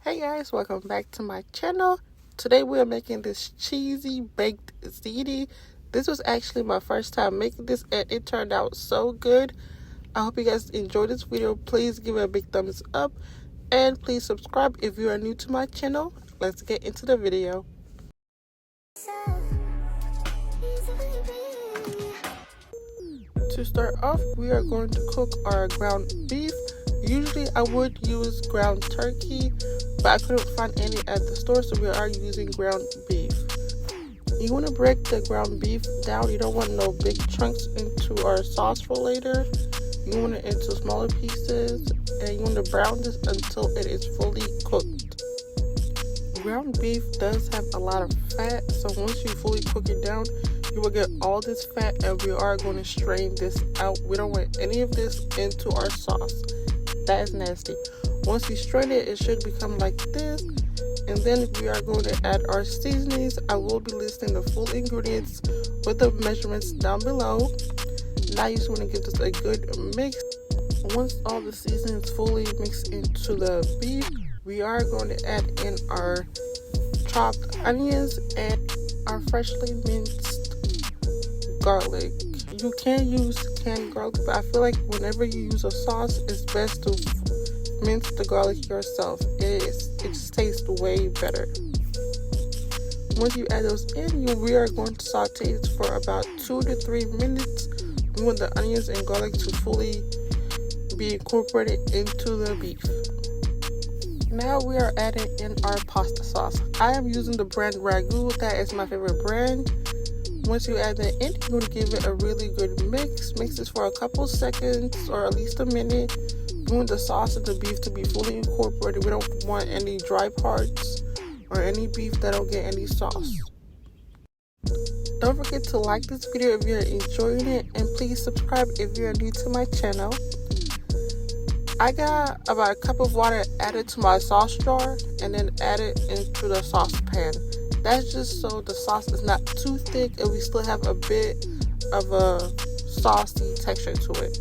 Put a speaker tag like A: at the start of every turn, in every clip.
A: Hey guys, welcome back to my channel. Today we are making this cheesy baked ziti. This was actually my first time making this and it turned out so good. I hope you guys enjoyed this video. Please give it a big thumbs up and please subscribe if you are new to my channel. Let's get into the video. To start off, we are going to cook our ground beef. Usually I would use ground turkey, but I couldn't find any at the store, so we are using ground beef. You want to break the ground beef down. You don't want no big chunks into our sauce for later. You want it into smaller pieces, and you want to brown this until it is fully cooked. Ground beef does have a lot of fat, so once you fully cook it down, you will get all this fat, and we are going to strain this out. We don't want any of this into our sauce. That is nasty. Once you strain it, it should become like this, and then we are going to add our seasonings. I will be listing the full ingredients with the measurements down below. Now you just want to give this a good mix. Once all the seasonings fully mix into the beef, we are going to add in our chopped onions and our freshly minced garlic. You can use canned garlic, but I feel like whenever you use a sauce, it's best to mince the garlic yourself. It just tastes way better. Once you add those in, we are going to saute it for about 2 to 3 minutes. We want the onions and garlic to fully be incorporated into the beef. Now we are adding in our pasta sauce. I am using the brand RAGU. That is my favorite brand. Once you add that in, you're going to give it a really good mix. Mix this for a couple seconds or at least a minute. We want the sauce and the beef to be fully incorporated. We don't want any dry parts or any beef that don't get any sauce. Don't forget to like this video if you're enjoying it, and please subscribe if you're new to my channel. I got about a cup of water added to my sauce jar and then added into the saucepan. That's just so the sauce is not too thick and we still have a bit of a saucy texture to it.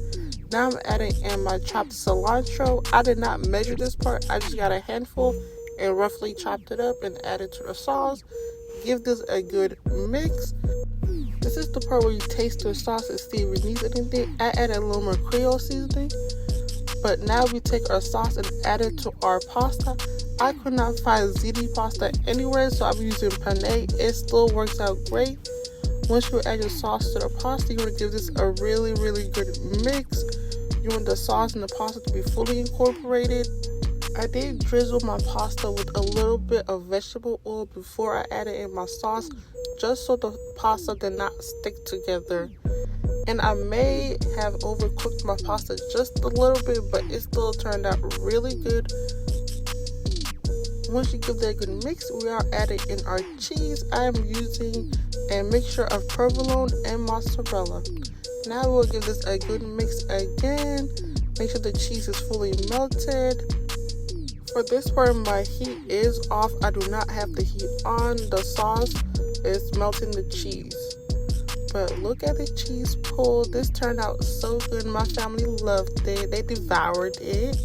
A: Now I'm adding in my chopped cilantro. I did not measure this part. I just got a handful and roughly chopped it up and added to the sauce. Give this a good mix. This is the part where you taste the sauce and see if it needs anything. I added a little more creole seasoning. But now we take our sauce and add it to our pasta. I could not find ziti pasta anywhere, so I'm using Penne. It still works out great. Once you add your sauce to the pasta, you want to give this a really good mix. You want the sauce and the pasta to be fully incorporated. I did drizzle my pasta with a little bit of vegetable oil before I added in my sauce, just so the pasta did not stick together. And I may have overcooked my pasta just a little bit, but it still turned out really good. Once you give that a good mix, we are adding in our cheese. I am using a mixture of provolone and mozzarella. Now we'll give this a good mix again. Make sure the cheese is fully melted. For this part, my heat is off. I do not have the heat on. The sauce is melting the cheese. But look at the cheese pull. This turned out so good. My family loved it. They devoured it.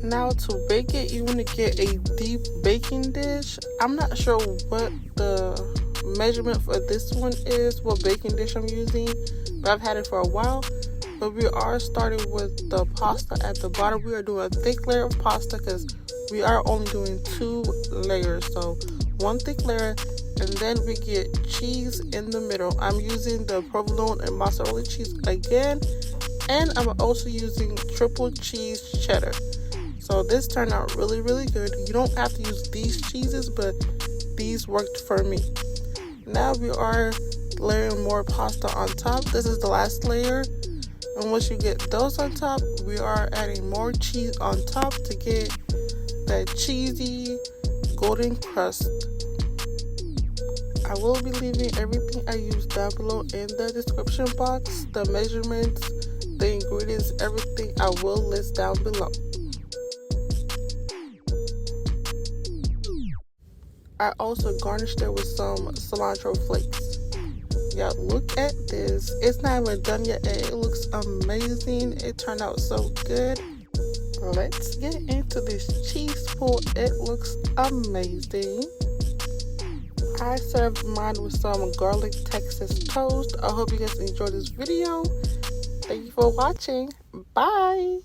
A: Now to bake it, you want to get a deep baking dish. I'm not sure what the measurement for this one is, what baking dish I'm using, but I've had it for a while. But we are starting with the pasta at the bottom. We are doing a thick layer of pasta because we are only doing 2 layers. So 1 thick layer, and then we get cheese in the middle. I'm using the provolone and mozzarella cheese again, and I'm also using triple cheese cheddar. So this turned out really good. You don't have to use these cheeses, but these worked for me. Now we are layering more pasta on top. This is the last layer. And once you get those on top, we are adding more cheese on top to get that cheesy golden crust. I will be leaving everything I used down below in the description box. The measurements, the ingredients, everything I will list down below. I also garnished it with some cilantro flakes. Yeah, look at this. It's not even done yet and it looks amazing. It turned out so good. let's get into this cheese pool. It looks amazing. I served mine with some garlic Texas toast. I hope you guys enjoyed this video. Thank you for watching. Bye.